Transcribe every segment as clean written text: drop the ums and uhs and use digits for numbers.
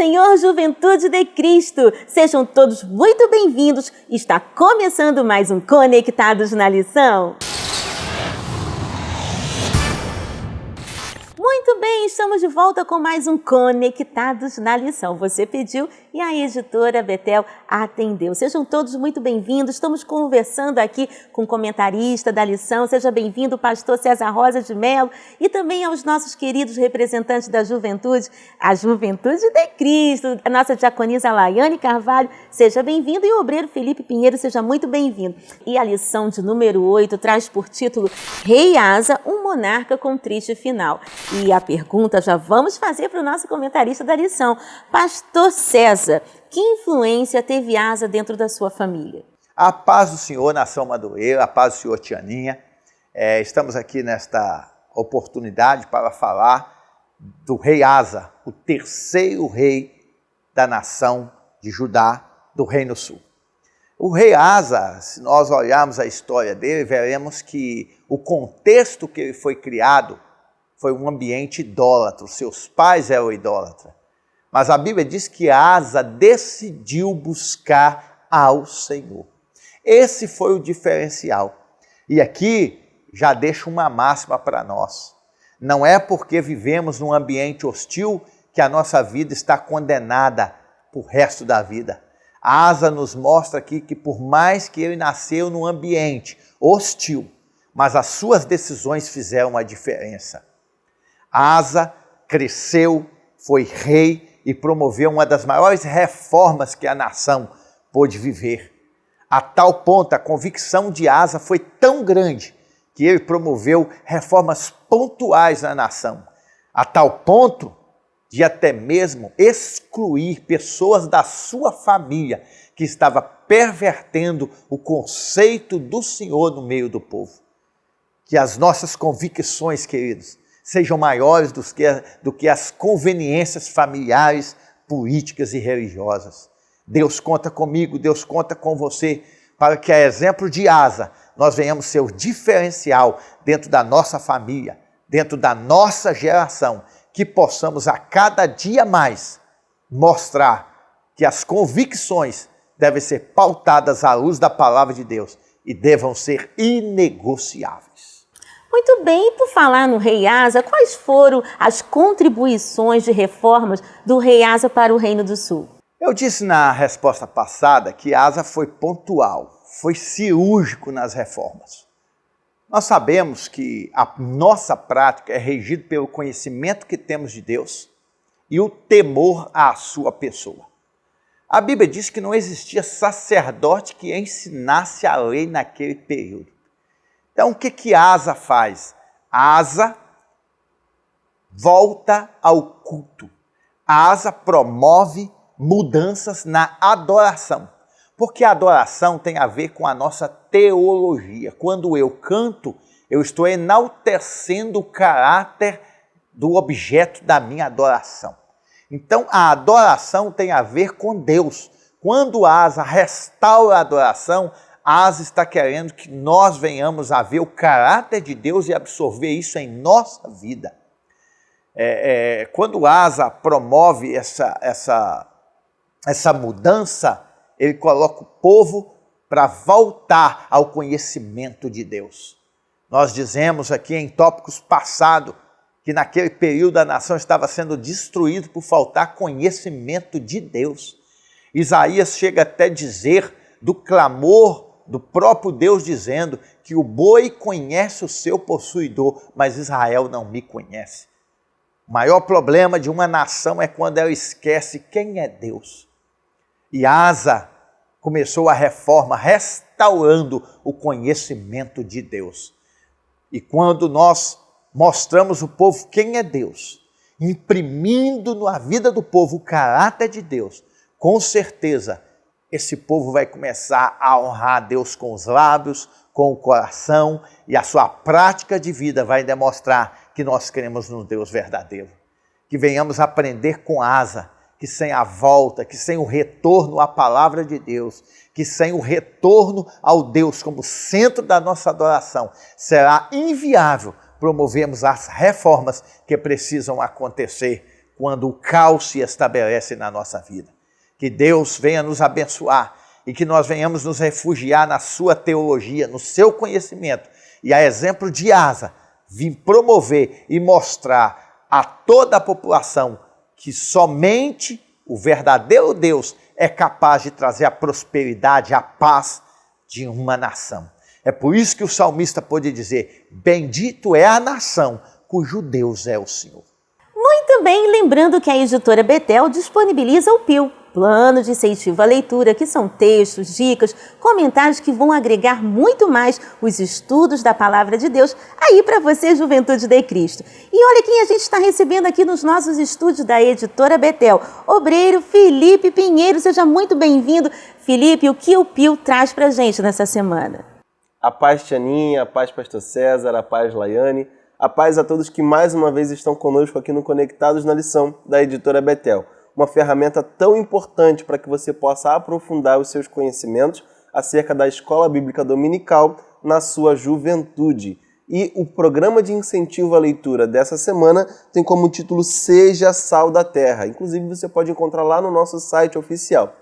Senhor, juventude de Cristo! Sejam todos muito bem-vindos. Está começando mais um Conectados na Lição. Muito bem, estamos de volta com mais um Conectados na Lição. Você pediu e a editora Betel atendeu. Sejam todos muito bem-vindos. Estamos conversando aqui com o comentarista da lição. Seja bem-vindo, pastor César Rosa de Mello, e também aos nossos queridos representantes da juventude, a Juventude de Cristo, a nossa diaconisa Laiane Carvalho. Seja bem-vindo, e o obreiro Felipe Pinheiro, seja muito bem-vindo. E a lição de número 8 traz por título Rei Asa, um monarca com triste final. E a pergunta já vamos fazer para o nosso comentarista da lição. Pastor César, que influência teve Asa dentro da sua família? A paz do Senhor, nação Madureira, a paz do Senhor, Tianinha. Estamos aqui nesta oportunidade para falar do rei Asa, o terceiro rei da nação de Judá, do Reino Sul. O rei Asa, se nós olharmos a história dele, veremos que o contexto que ele foi criado foi um ambiente idólatra, os seus pais eram idólatras. Mas a Bíblia diz que Asa decidiu buscar ao Senhor. Esse foi o diferencial. E aqui já deixo uma máxima para nós. Não é porque vivemos num ambiente hostil que a nossa vida está condenada para o resto da vida. Asa nos mostra aqui que por mais que ele nasceu num ambiente hostil, mas as suas decisões fizeram a diferença. Asa cresceu, foi rei e promoveu uma das maiores reformas que a nação pôde viver. A tal ponto, a convicção de Asa foi tão grande que ele promoveu reformas pontuais na nação. A tal ponto de até mesmo excluir pessoas da sua família que estava pervertendo o conceito do Senhor no meio do povo. Que as nossas convicções, queridos, sejam maiores do que as conveniências familiares, políticas e religiosas. Deus conta comigo, Deus conta com você, para que, a exemplo de Asa, nós venhamos ser o diferencial dentro da nossa família, dentro da nossa geração, que possamos a cada dia mais mostrar que as convicções devem ser pautadas à luz da palavra de Deus e devam ser inegociáveis. Muito bem, por falar no rei Asa, quais foram as contribuições de reformas do rei Asa para o Reino do Sul? Eu disse na resposta passada que Asa foi pontual, foi cirúrgico nas reformas. Nós sabemos que a nossa prática é regida pelo conhecimento que temos de Deus e o temor à sua pessoa. A Bíblia diz que não existia sacerdote que ensinasse a lei naquele período. Então, o que Asa faz? Asa volta ao culto. Asa promove mudanças na adoração. Porque a adoração tem a ver com a nossa teologia. Quando eu canto, eu estou enaltecendo o caráter do objeto da minha adoração. Então, a adoração tem a ver com Deus. Quando Asa restaura a adoração, Asa está querendo que nós venhamos a ver o caráter de Deus e absorver isso em nossa vida. Quando Asa promove essa mudança, ele coloca o povo para voltar ao conhecimento de Deus. Nós dizemos aqui em tópicos passados que naquele período a nação estava sendo destruída por faltar conhecimento de Deus. Isaías chega até a dizer do clamor do próprio Deus dizendo que o boi conhece o seu possuidor, mas Israel não me conhece. O maior problema de uma nação é quando ela esquece quem é Deus. E Asa começou a reforma restaurando o conhecimento de Deus. E quando nós mostramos ao povo quem é Deus, imprimindo na vida do povo o caráter de Deus, com certeza esse povo vai começar a honrar a Deus com os lábios, com o coração, e a sua prática de vida vai demonstrar que nós cremos no Deus verdadeiro. Que venhamos aprender com Asa, que sem a volta, que sem o retorno à palavra de Deus, que sem o retorno ao Deus como centro da nossa adoração, será inviável promovermos as reformas que precisam acontecer quando o caos se estabelece na nossa vida. Que Deus venha nos abençoar e que nós venhamos nos refugiar na sua teologia, no seu conhecimento. E a exemplo de Asa, vir promover e mostrar a toda a população que somente o verdadeiro Deus é capaz de trazer a prosperidade, a paz de uma nação. É por isso que o salmista pôde dizer: bendito é a nação cujo Deus é o Senhor. Muito bem, lembrando que a editora Betel disponibiliza o PIL, Plano de Incentivo à Leitura, que são textos, dicas, comentários que vão agregar muito mais os estudos da Palavra de Deus aí para você, Juventude de Cristo. E olha quem a gente está recebendo aqui nos nossos estúdios da editora Betel, obreiro Felipe Pinheiro. Seja muito bem-vindo. Felipe, o que o PIL traz para a gente nessa semana? A paz, Tianinha, a paz, Pastor César, a paz, Laiane, a paz a todos que mais uma vez estão conosco aqui no Conectados na Lição da editora Betel. Uma ferramenta tão importante para que você possa aprofundar os seus conhecimentos acerca da Escola Bíblica Dominical na sua juventude. E o programa de incentivo à leitura dessa semana tem como título Seja Sal da Terra. Inclusive você pode encontrar lá no nosso site oficial.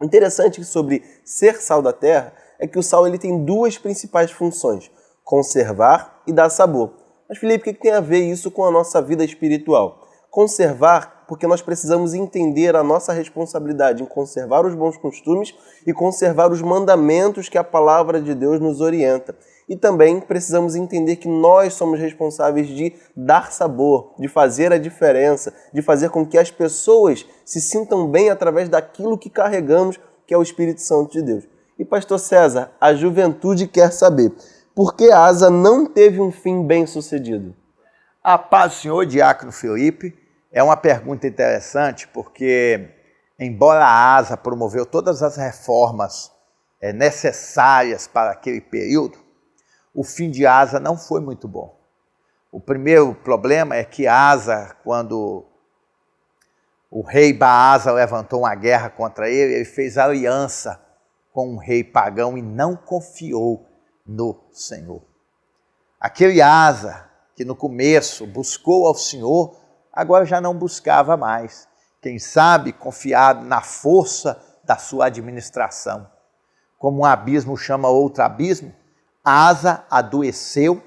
Interessante que sobre ser sal da terra é que o sal ele tem duas principais funções: conservar e dar sabor. Mas, Felipe, o que tem a ver isso com a nossa vida espiritual? Conservar, porque nós precisamos entender a nossa responsabilidade em conservar os bons costumes e conservar os mandamentos que a palavra de Deus nos orienta. E também precisamos entender que nós somos responsáveis de dar sabor, de fazer a diferença, de fazer com que as pessoas se sintam bem através daquilo que carregamos, que é o Espírito Santo de Deus. E, Pastor César, a juventude quer saber: por que Asa não teve um fim bem-sucedido? A paz do Senhor, diácono Felipe, é uma pergunta interessante, porque, embora a Asa promoveu todas as reformas necessárias para aquele período, o fim de Asa não foi muito bom. O primeiro problema é que Asa, quando o rei Baasa levantou uma guerra contra ele, ele fez aliança com um rei pagão e não confiou no Senhor. Aquele Asa, que no começo buscou ao Senhor, agora já não buscava mais. Quem sabe confiado na força da sua administração. Como um abismo chama outro abismo, Asa adoeceu,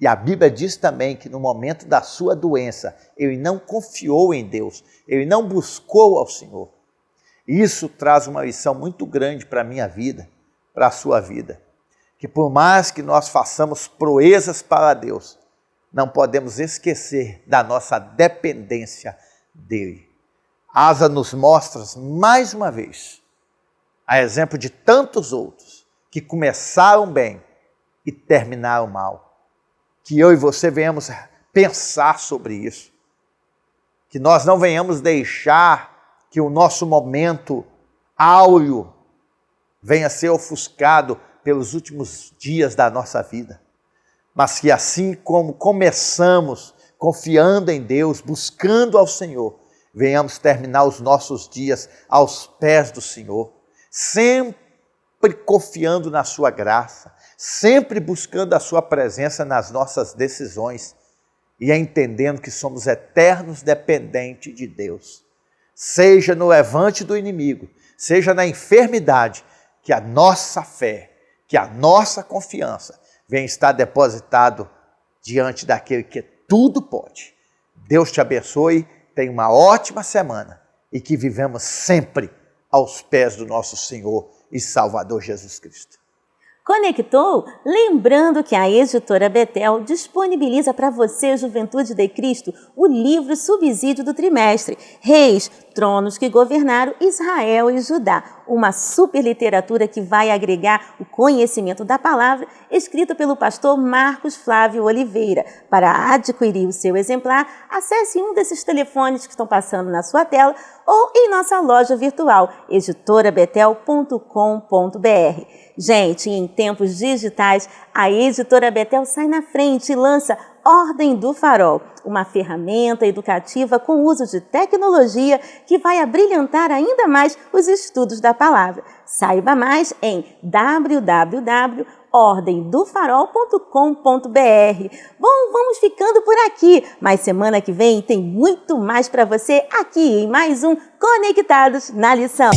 e a Bíblia diz também que no momento da sua doença, ele não confiou em Deus, ele não buscou ao Senhor. Isso traz uma lição muito grande para a minha vida, para a sua vida. Que por mais que nós façamos proezas para Deus, não podemos esquecer da nossa dependência dele. Asa nos mostra mais uma vez, a exemplo de tantos outros, que começaram bem e terminaram mal. Que eu e você venhamos pensar sobre isso. Que nós não venhamos deixar que o nosso momento áureo venha a ser ofuscado pelos últimos dias da nossa vida. Mas que assim como começamos confiando em Deus, buscando ao Senhor, venhamos terminar os nossos dias aos pés do Senhor, sempre confiando na sua graça, sempre buscando a sua presença nas nossas decisões e entendendo que somos eternos dependentes de Deus. Seja no levante do inimigo, seja na enfermidade, que a nossa fé, que a nossa confiança venha estar depositado diante daquele que tudo pode. Deus te abençoe, tenha uma ótima semana e que vivemos sempre aos pés do nosso Senhor e Salvador Jesus Cristo. Conectou? Lembrando que a editora Betel disponibiliza para você, Juventude de Cristo, o livro subsídio do trimestre, Reis, Tronos que Governaram Israel e Judá. Uma super literatura que vai agregar o conhecimento da palavra, escrito pelo pastor Marcos Flávio Oliveira. Para adquirir o seu exemplar, acesse um desses telefones que estão passando na sua tela ou em nossa loja virtual, editorabetel.com.br. Gente, em tempos digitais, a editora Betel sai na frente e lança Ordem do Farol, uma ferramenta educativa com uso de tecnologia que vai abrilhantar ainda mais os estudos da palavra. Saiba mais em www.ordemdofaro.com.br. ordemdofarol.com.br. Bom, vamos ficando por aqui, mas semana que vem tem muito mais para você aqui em mais um Conectados na Lição.